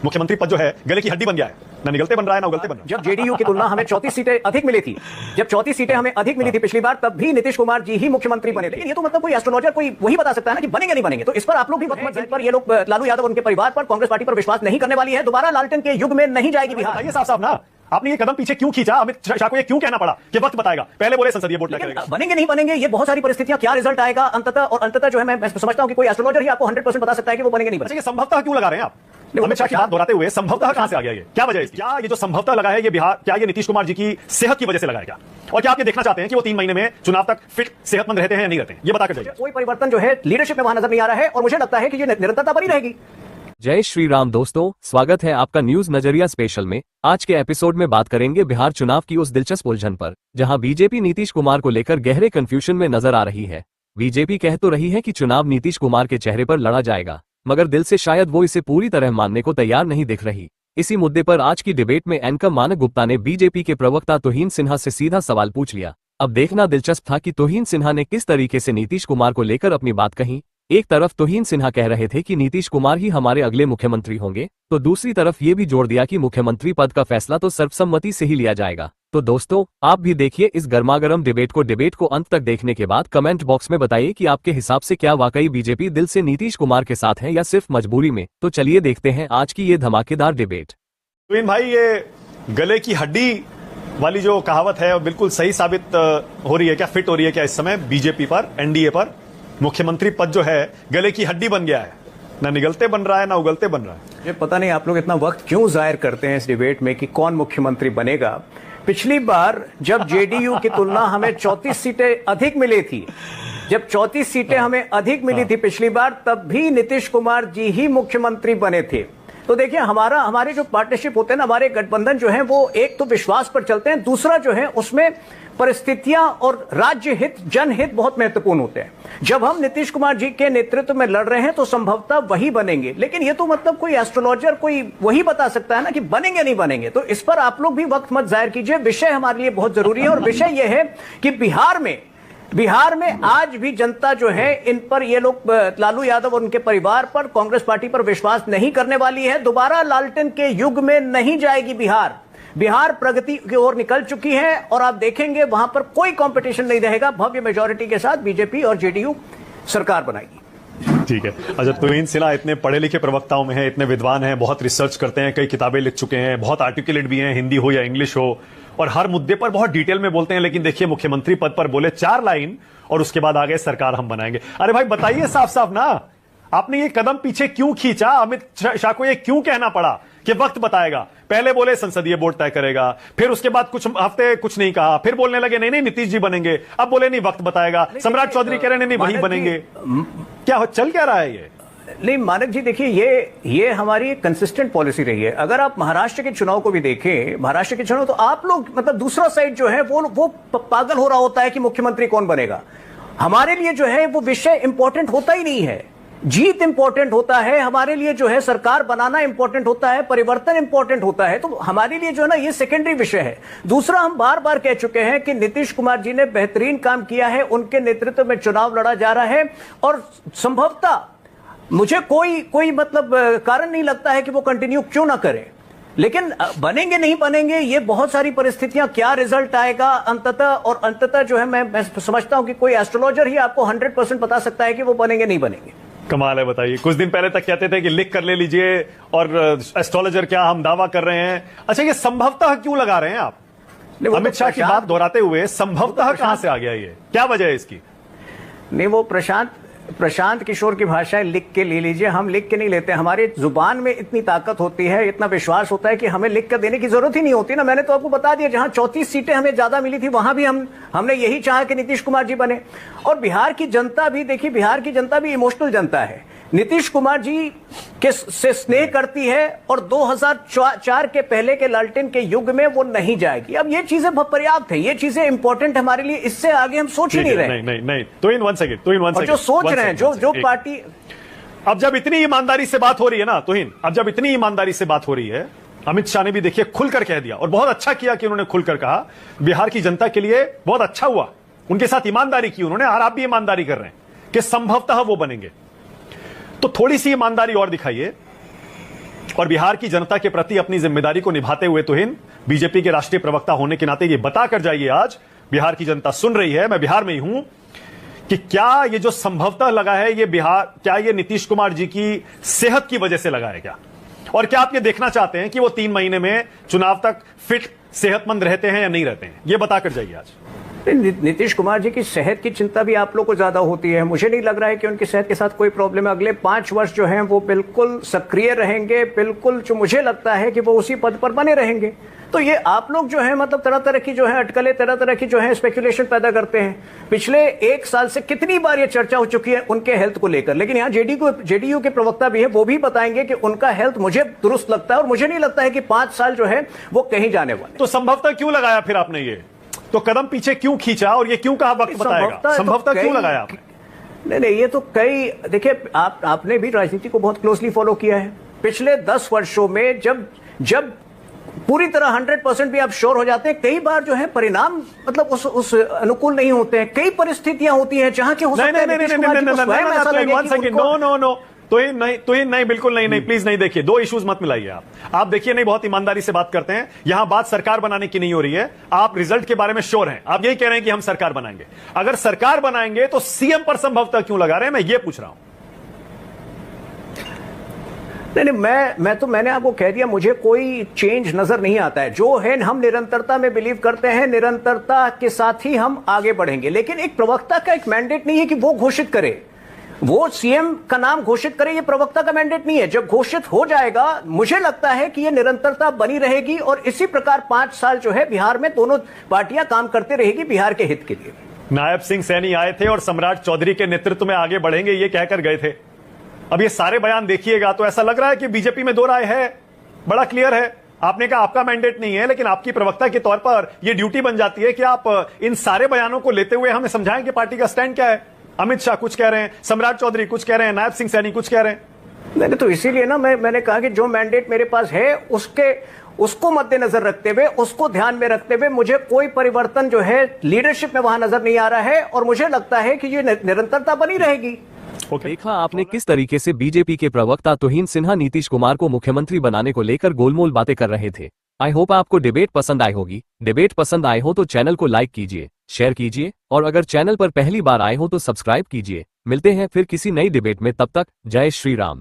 मुख्यमंत्री पद जो है गले की हड्डी बन गया है, ना निगलते बन रहा है ना उगलते बन रहा है। जब जेडीयू की तुलना हमें 34 सीटें अधिक मिली थी, जब 34 सीटें हमें अधिक मिली थी पिछली बार, तब भी नीतीश कुमार जी ही मुख्यमंत्री बने। लेकिन ये तो मतलब कोई एस्ट्रोलॉजर कोई वही बता सकता है ना कि बनेंगे नहीं बनेंगे। तो इस पर आप लोग भी वक्त मत पर, ये लोग लालू यादव उनके परिवार पर, कांग्रेस पार्टी पर विश्वास नहीं करने वाली है। दोबारा लालटेन के युग में नहीं जाएगी बिहार। ये साफ साफ ना, आपने ये कदम पीछे क्यों खींचा? अमित शाह को ये क्यों कहना पड़ा कि वक्त बताएगा? पहले बोले संसदीय बोर्ड तय करेगा। बनेंगे नहीं बनेंगे, ये बहुत सारी परिस्थितियां, क्या रिजल्ट आएगा अंततः, और अंततः जो है मैं समझता हूं कि कोई एस्ट्रोलॉजर ही आपको 100% बता सकता है कि वो बनेंगे नहीं बनेंगे। ये संभवतः क्यों लगा रहे हैं आप? अमित शाह की बात दोहराते हुए संभवतः कहां से आ गया? ये क्या वजह है? क्या ये जो संभवतः लगा है ये बिहार, क्या ये नीतीश कुमार जी की सेहत की वजह से लगा है क्या? और क्या आप ये देखना चाहते हैं कि वो 3 महीने में चुनाव तक फिट सेहतमंद रहते हैं या नहीं रहते हैं? ये बताकर जाइए। कोई परिवर्तन जो है लीडरशिप में वहां नजर नहीं आ रहा है, और मुझे लगता है कि ये निरंतरता बनी रहेगी। जय श्री राम दोस्तों, स्वागत है आपका न्यूज नजरिया स्पेशल में। आज के एपिसोड में बात करेंगे बिहार चुनाव की उस दिलचस्प उलझन पर जहां बीजेपी नीतीश कुमार को लेकर गहरे कंफ्यूजन में नजर आ रही है। बीजेपी कह तो रही है कि चुनाव नीतीश कुमार के चेहरे पर लड़ा जाएगा, मगर दिल से शायद वो इसे पूरी तरह मानने को तैयार नहीं दिख रही। इसी मुद्दे पर आज की डिबेट में एंकर मानक गुप्ता ने बीजेपी के प्रवक्ता तोहीन सिन्हा से सीधा सवाल पूछ लिया। अब देखना दिलचस्प था कि तोहीन सिन्हा ने किस तरीके से नीतीश कुमार को लेकर अपनी बात कही। एक तरफ तोहीन सिन्हा कह रहे थे कि नीतीश कुमार ही हमारे अगले मुख्यमंत्री होंगे, तो दूसरी तरफ ये भी जोड़ दिया कि मुख्यमंत्री पद का फैसला तो सर्वसम्मति से ही लिया जाएगा। तो दोस्तों, आप भी देखिए इस गर्मागर्म डिबेट को अंत तक देखने के बाद कमेंट बॉक्स में बताइए कि आपके हिसाब से क्या वाकई बीजेपी दिल से नीतीश कुमार के साथ है या सिर्फ मजबूरी में। तो चलिए देखते हैं आज की ये धमाकेदार डिबेट। तोहीन भाई, ये गले की हड्डी वाली जो कहावत है वो बिल्कुल सही साबित हो रही है क्या? फिट हो रही है क्या इस समय बीजेपी पर, एनडीए पर? मुख्यमंत्री पद जो है गले की हड्डी बन गया है, ना निगलते बन रहा है ना उगलते बन रहा है। ये पता नहीं आप लोग इतना वक्त क्यों जाहिर करते हैं इस डिबेट में कि कौन मुख्यमंत्री बनेगा। पिछली बार जब जेडीयू की तुलना हमें 34 सीटें अधिक मिली थी, जब 34 सीटें हमें अधिक मिली थी पिछली बार, तब भी नीतीश कुमार जी ही मुख्यमंत्री बने थे। तो देखिए, हमारे जो पार्टनरशिप होते हैं ना, हमारे गठबंधन जो है, वो एक तो विश्वास पर चलते हैं, दूसरा जो है उसमें परिस्थितियां और राज्य हित, जनहित बहुत महत्वपूर्ण होते हैं। जब हम नीतीश कुमार जी के नेतृत्व में लड़ रहे हैं तो संभवतः वही बनेंगे। लेकिन ये तो मतलब कोई एस्ट्रोलॉजर कोई वही बता सकता है ना कि बनेंगे नहीं बनेंगे। तो इस पर आप लोग भी वक्त मत जाहिर कीजिए। विषय हमारे लिए बहुत जरूरी है, और विषय यह है कि बिहार में आज भी जनता जो है, इन पर ये लोग लालू यादव और उनके परिवार पर, कांग्रेस पार्टी पर विश्वास नहीं करने वाली है। दोबारा लालटेन के युग में नहीं जाएगी बिहार प्रगति की ओर निकल चुकी है, और आप देखेंगे वहां पर कोई कंपटीशन नहीं रहेगा। भव्य मेजॉरिटी के साथ बीजेपी और जेडीयू सरकार बनाएगी। ठीक है। अच्छा, तोहीन सिन्हा इतने पढ़े लिखे प्रवक्ताओं में है, इतने विद्वान हैं, बहुत रिसर्च करते हैं, कई किताबें लिख चुके हैं, बहुत आर्टिकुलेट भी हैं, हिंदी हो या इंग्लिश हो, और हर मुद्दे पर बहुत डिटेल में बोलते हैं। लेकिन देखिए, मुख्यमंत्री पद पर बोले 4 लाइन और उसके बाद आगे सरकार हम बनाएंगे। अरे भाई बताइए साफ साफ ना, आपने ये कदम पीछे क्यों खींचा? अमित शाह को ये क्यों कहना पड़ा कि वक्त बताएगा? पहले बोले संसदीय बोर्ड तय करेगा, फिर उसके बाद कुछ हफ्ते कुछ नहीं कहा, फिर बोलने लगे नहीं नीतीश जी बनेंगे, अब बोले नहीं वक्त बताएगा, सम्राट चौधरी कह रहे नहीं वही बनेंगे। क्या चल क्या रहा है ये? नहीं मानक जी, देखिए ये हमारी कंसिस्टेंट पॉलिसी रही है। अगर आप महाराष्ट्र के चुनाव को भी देखें, महाराष्ट्र के चुनाव, तो आप लोग मतलब दूसरा साइड जो है वो पागल हो रहा होता है कि मुख्यमंत्री कौन बनेगा। हमारे लिए जो है वो विषय इंपॉर्टेंट होता ही नहीं है। जीत इंपॉर्टेंट होता है हमारे लिए, जो है सरकार बनाना इंपॉर्टेंट होता है, परिवर्तन इंपॉर्टेंट होता है। तो हमारे लिए जो है ना ये सेकेंडरी विषय है। दूसरा, हम बार बार कह चुके हैं कि नीतीश कुमार जी ने बेहतरीन काम किया है, उनके नेतृत्व में चुनाव लड़ा जा रहा है, और संभवतः मुझे कोई मतलब कारण नहीं लगता है कि वो कंटिन्यू क्यों ना करें। लेकिन बनेंगे नहीं बनेंगे, ये बहुत सारी परिस्थितियां, क्या रिजल्ट आएगा अंततः, और अंततः जो है मैं समझता हूं कि कोई एस्ट्रोलॉजर ही आपको 100% बता सकता है कि वो बनेंगे नहीं बनेंगे। कमाल है। बताइए, कुछ दिन पहले तक कहते थे कि लिख कर ले लीजिए, और एस्ट्रोलॉजर क्या हम दावा कर रहे हैं। अच्छा, ये संभवतः क्यों लगा रहे हैं आप? अमित शाह की बात दोहराते हुए संभवतः कहां से आ गया? ये क्या वजह है इसकी? नहीं, वो प्रशांत किशोर की भाषा लिख के ले लीजिए। हम लिख के नहीं लेते, हमारे जुबान में इतनी ताकत होती है, इतना विश्वास होता है कि हमें लिख कर देने की जरूरत ही नहीं होती ना। मैंने तो आपको बता दिया, जहां 34 सीटें हमें ज्यादा मिली थी, वहां भी हमने यही चाहा कि नीतीश कुमार जी बने। और बिहार की जनता भी, देखिए बिहार की जनता भी इमोशनल जनता है, नीतीश कुमार जी से स्नेह करती है, और 2004 के पहले के लालटेन के युग में वो नहीं जाएगी। अब ये चीजें पर्याप्त है, ये चीजें इंपॉर्टेंट हमारे लिए, इससे आगे हम सोच ही नहीं रहे। नहीं, तो इन वन सेकंड, जो सोच रहे हैं, जो पार्टी, अब जब इतनी ईमानदारी से बात हो रही है ना तोहीन, अब जब इतनी ईमानदारी से बात हो रही है, अमित शाह ने भी देखिए खुलकर कह दिया, और बहुत अच्छा किया कि उन्होंने खुलकर कहा। बिहार की जनता के लिए बहुत अच्छा हुआ, उनके साथ ईमानदारी की उन्होंने, और आप भी ईमानदारी कर रहे हैं कि संभवतः वो बनेंगे। तो थोड़ी सी ईमानदारी और दिखाइए और बिहार की जनता के प्रति अपनी जिम्मेदारी को निभाते हुए तुहिन बीजेपी के राष्ट्रीय प्रवक्ता होने के नाते ये बता कर जाइए, आज बिहार की जनता सुन रही है, मैं बिहार में ही हूं, कि क्या ये जो संभवतः लगा है ये बिहार, क्या ये नीतीश कुमार जी की सेहत की वजह से लगा है क्या? और क्या आप ये देखना चाहते हैं कि वो 3 महीने में चुनाव तक फिट सेहतमंद रहते हैं या नहीं रहते हैं? ये बताकर जाइए आज। नीतीश कुमार जी की सेहत की चिंता भी आप लोग को ज्यादा होती है। मुझे नहीं लग रहा है कि उनकी सेहत के साथ कोई प्रॉब्लम है। अगले 5 वर्ष जो हैं वो बिल्कुल सक्रिय रहेंगे, बिल्कुल जो मुझे लगता है कि वो उसी पद पर बने रहेंगे। तो ये आप लोग जो है मतलब तरह तरह की जो है अटकलें, तरह तरह की जो है स्पेकुलेशन पैदा करते हैं। पिछले 1 साल से कितनी बार ये चर्चा हो चुकी है उनके हेल्थ को लेकर, लेकिन यहाँ जेडीयू के प्रवक्ता भी है, वो भी बताएंगे कि उनका हेल्थ मुझे दुरुस्त लगता है और मुझे नहीं लगता है कि 5 साल जो है वो कहीं जाने वाले। तो संभवतः क्यों लगाया फिर आपने ये? तो कदम पीछे क्यों खींचा और ये क्यों कहा वक्त बताएगा? संभवतः क्यों लगाया आपने? नहीं, ये तो कई, देखिए आपने भी राजनीति को बहुत क्लोजली फॉलो किया है। पिछले 10 वर्षों में जब पूरी तरह 100% भी आप श्योर हो जाते हैं, कई बार जो है परिणाम मतलब उस अनुकूल नहीं होते हैं। कई परिस्थितियां होती हैं जहां के हो सकता है नो, तो ये नहीं, बिल्कुल नहीं, प्लीज नहीं। देखिए, 2 इश्यूज मत मिलाइए आप देखिए, नहीं, बहुत ईमानदारी से बात करते हैं। यहां बात सरकार बनाने की नहीं हो रही है। आप रिजल्ट के बारे में श्योर हैं, आप यही कह रहे हैं कि हम सरकार बनाएंगे। अगर सरकार बनाएंगे तो सीएम पर संभवतः क्यों लगा रहे हैं, मैं ये पूछ रहा हूं। नहीं, मैंने आपको कह दिया, मुझे कोई चेंज नजर नहीं आता है। जो है, हम निरंतरता में बिलीव करते हैं, निरंतरता के साथ ही हम आगे बढ़ेंगे। लेकिन एक प्रवक्ता का एक मैंडेट नहीं है कि वो घोषित करे, वो सीएम का नाम घोषित करे, ये प्रवक्ता का मैंडेट नहीं है। जब घोषित हो जाएगा, मुझे लगता है कि ये निरंतरता बनी रहेगी और इसी प्रकार 5 साल जो है बिहार में दोनों पार्टियां काम करते रहेगी बिहार के हित के लिए। नायब सिंह सैनी आए थे और सम्राट चौधरी के नेतृत्व में आगे बढ़ेंगे ये कहकर गए थे। अब ये सारे बयान देखिएगा तो ऐसा लग रहा है कि बीजेपी में 2 राय है, बड़ा क्लियर है। आपने कहा आपका मैंडेट नहीं है, लेकिन आपकी प्रवक्ता के तौर पर यह ड्यूटी बन जाती है कि आप इन सारे बयानों को लेते हुए हमें समझाएं कि पार्टी का स्टैंड क्या है। अमित शाह कुछ कह रहे हैं, सम्राट चौधरी कुछ कह रहे हैं, नायब सिंह सैनी कुछ कह रहे हैं। मैंने तो इसीलिए ना मैंने कहा कि जो मैंडेट मेरे पास है उसको मद्देनजर रखते हुए, उसको ध्यान में रखते हुए मुझे कोई परिवर्तन जो है लीडरशिप में वहां नजर नहीं आ रहा है और मुझे लगता है कि ये निरंतरता बनी रहेगी। देखा आपने किस तरीके से बीजेपी के प्रवक्ता तुहिन सिन्हा नीतीश कुमार को मुख्यमंत्री बनाने को लेकर गोलमोल बातें कर रहे थे। आई होप आपको डिबेट पसंद आई होगी। डिबेट पसंद आए हो तो चैनल को लाइक कीजिए, शेयर कीजिए और अगर चैनल पर पहली बार आए हो तो सब्सक्राइब कीजिए। मिलते हैं फिर किसी नई डिबेट में, तब तक जय श्री राम।